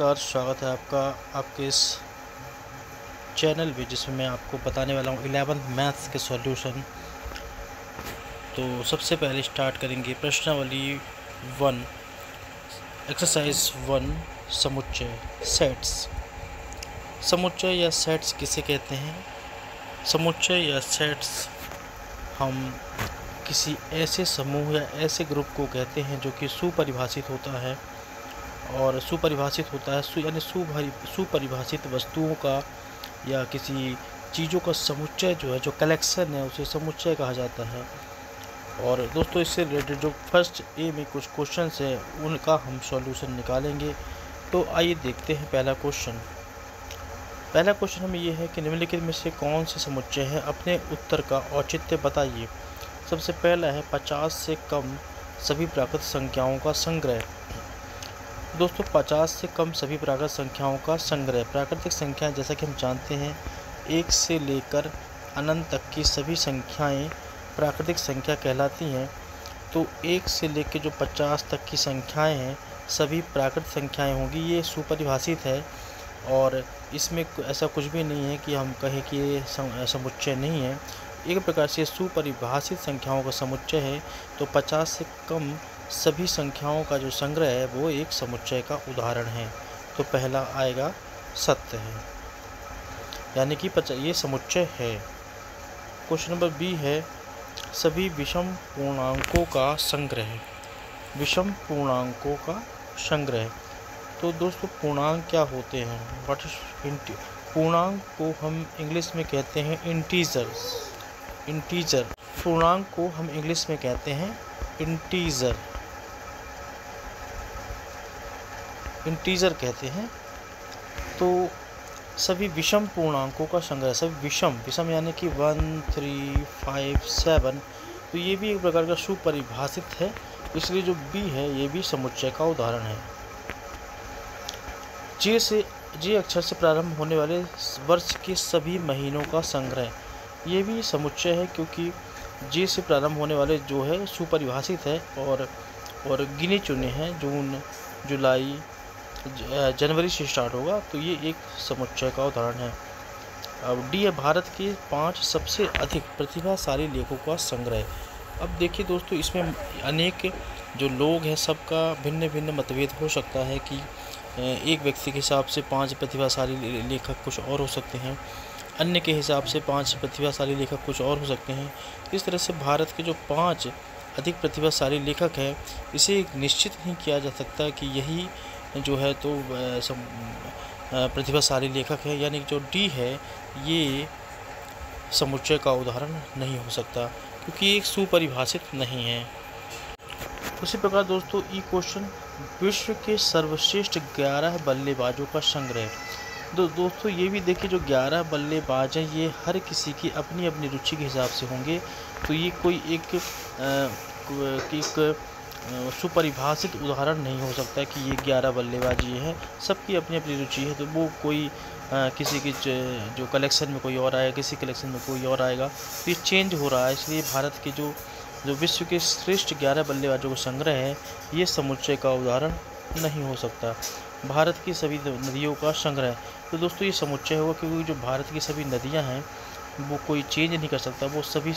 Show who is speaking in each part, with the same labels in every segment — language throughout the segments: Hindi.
Speaker 1: नमस्कार, स्वागत है आपका आपके इस चैनल में जिसमें मैं आपको बताने वाला हूँ 11th मैथ्स के सॉल्यूशन। तो सबसे पहले स्टार्ट करेंगे प्रश्नावली 1, एक्सरसाइज 1, समुच्चय सेट्स। समुच्चय या सेट्स किसे कहते हैं? समुच्चय या सेट्स हम किसी ऐसे समूह या ऐसे ग्रुप को कहते हैं जो कि सुपरिभाषित होता है यानी सुपरिभाषित वस्तुओं का या किसी चीज़ों का समुच्चय जो है, जो कलेक्शन है, उसे समुच्चय कहा जाता है। और दोस्तों, इससे रिलेटेड जो फर्स्ट ए में कुछ क्वेश्चंस हैं उनका हम सॉल्यूशन निकालेंगे। तो आइए देखते हैं पहला क्वेश्चन हमें ये है कि निम्नलिखित में से कौन से समुच्चय है, अपने उत्तर का औचित्य बताइए। सबसे पहला है 50 से कम सभी प्राकृत संख्याओं का संग्रह। दोस्तों, 50 से कम सभी प्राकृत संख्याओं का संग्रह। प्राकृतिक संख्याएं जैसा कि हम जानते हैं 1 से लेकर अनंत तक की सभी संख्याएं प्राकृतिक संख्या कहलाती हैं। तो 1 से लेकर जो 50 तक की संख्याएं हैं सभी प्राकृत संख्याएं होंगी। ये सुपरिभाषित है और इसमें ऐसा कुछ भी नहीं है कि हम कहें कि ये समुच्चय नहीं है। एक प्रकार से सुपरिभाषित संख्याओं का समुच्चय है। तो 50 से कम सभी संख्याओं का जो संग्रह है वो एक समुच्चय का उदाहरण है। तो पहला आएगा सत्य है, यानी कि ये समुच्चय है। क्वेश्चन नंबर बी है सभी विषम पूर्णांकों का संग्रह। विषम पूर्णांकों का संग्रह। तो दोस्तों, पूर्णांक क्या होते हैं? व्हाट इज पूर्णांक को हम इंग्लिश में कहते हैं इंटीजर। पूर्णांक को हम इंग्लिश में कहते हैं इंटीजर कहते हैं। तो सभी विषम पूर्णांकों का संग्रह, सभी विषम यानी कि 1, 3, 5, 7। तो ये भी एक प्रकार का सुपरिभाषित है, इसलिए जो बी है ये भी समुच्चय का उदाहरण है। जे अक्षर से प्रारंभ होने वाले वर्ष के सभी महीनों का संग्रह। ये भी समुच्चय है, क्योंकि जे से प्रारंभ होने वाले जो है सुपरिभाषित है और गिने चुने हैं। जून, जुलाई, जनवरी से स्टार्ट होगा, तो ये एक समुच्चय का उदाहरण है। अब डी है भारत के 5 सबसे अधिक प्रतिभाशाली लेखकों का संग्रह। अब देखिए दोस्तों, इसमें अनेक जो लोग हैं सबका भिन्न भिन्न मतभेद हो सकता है कि एक व्यक्ति के हिसाब से 5 प्रतिभाशाली लेखक कुछ और हो सकते हैं, अन्य के हिसाब से 5 प्रतिभाशाली लेखक कुछ और हो सकते हैं। इस तरह से भारत के जो 5 अधिक प्रतिभाशाली लेखक हैं, इसे निश्चित नहीं किया जा सकता कि यही जो है तो प्रतिभाशाली लेखक है, यानी जो डी है ये समुच्चय का उदाहरण नहीं हो सकता, क्योंकि एक सुपरिभाषित नहीं है। उसी प्रकार दोस्तों, ई क्वेश्चन विश्व के सर्वश्रेष्ठ 11 बल्लेबाजों का संग्रह। दोस्तों, ये भी देखिए, जो 11 बल्लेबाज हैं ये हर किसी की अपनी अपनी रुचि के हिसाब से होंगे। तो ये कोई एक सुपरिभाषित उदाहरण नहीं हो सकता कि ये 11 बल्लेबाज ये हैं। सबकी अपनी अपनी रुचि है, तो वो कोई किसी की जो कलेक्शन में कोई और आएगा, किसी कलेक्शन में कोई और आएगा, तो ये चेंज हो रहा है। इसलिए भारत के जो विश्व के श्रेष्ठ 11 बल्लेबाजों का संग्रह है ये समुच्चय का उदाहरण नहीं हो सकता। भारत की सभी नदियों का संग्रह। तो दोस्तों, ये समुच्चय होगा, क्योंकि जो भारत की सभी नदियां हैं वो कोई चेंज नहीं कर सकता। वो सभी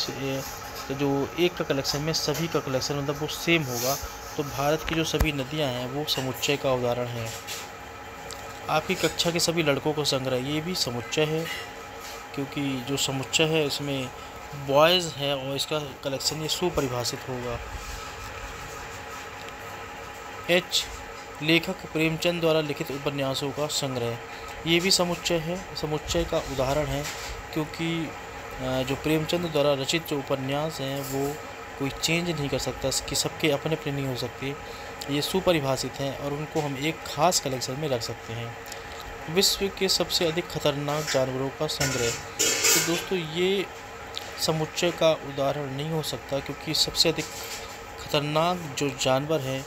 Speaker 1: तो जो एक का कलेक्शन में सभी का कलेक्शन मतलब वो सेम होगा। तो भारत की जो सभी नदियां हैं वो समुच्चय का उदाहरण है। आपकी कक्षा के सभी लड़कों का संग्रह, ये भी समुच्चय है, क्योंकि जो समुच्चय है इसमें बॉयज़ है और इसका कलेक्शन ये सुपरिभाषित होगा। एच लेखक प्रेमचंद द्वारा लिखित उपन्यासों का संग्रह। ये भी समुच्चय है, समुच्चय का उदाहरण है, क्योंकि जो प्रेमचंद द्वारा रचित जो उपन्यास हैं वो कोई चेंज नहीं कर सकता, कि सबके अपने अपने नहीं हो सकते। ये सुपरिभाषित हैं और उनको हम एक खास कलेक्शन में रख सकते हैं। विश्व के सबसे अधिक खतरनाक जानवरों का संग्रह। तो दोस्तों, ये समुच्चय का उदाहरण नहीं हो सकता, क्योंकि सबसे अधिक खतरनाक जो जानवर हैं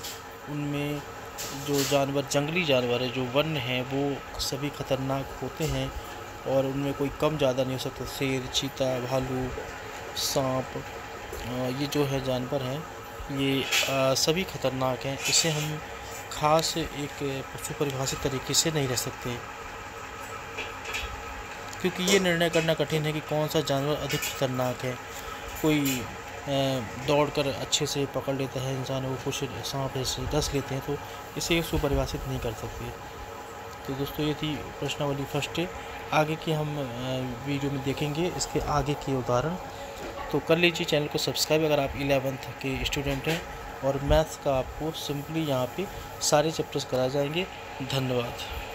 Speaker 1: उनमें जो जानवर जंगली जानवर है, जो वन्य हैं, वो सभी खतरनाक होते हैं और उनमें कोई कम ज़्यादा नहीं हो सकता। शेर, चीता, भालू, सांप, ये जो है जानवर हैं ये सभी खतरनाक हैं। इसे हम खास एक सुपरिभाषित तरीके से नहीं रह सकते, क्योंकि ये निर्णय करना कठिन है कि कौन सा जानवर अधिक खतरनाक है। कोई दौड़कर अच्छे से पकड़ लेता है इंसान को, कुछ सांप ऐसे डस लेते हैं, तो इसे सुपरिभाषित नहीं कर सकते। तो दोस्तों ये थी प्रश्नावली फर्स्ट। आगे की हम वीडियो में देखेंगे इसके आगे के उदाहरण। तो कर लीजिए चैनल को सब्सक्राइब अगर आप 11th के स्टूडेंट हैं, और मैथ्स का आपको सिंपली यहाँ पे सारे चैप्टर्स कराए जाएंगे। धन्यवाद।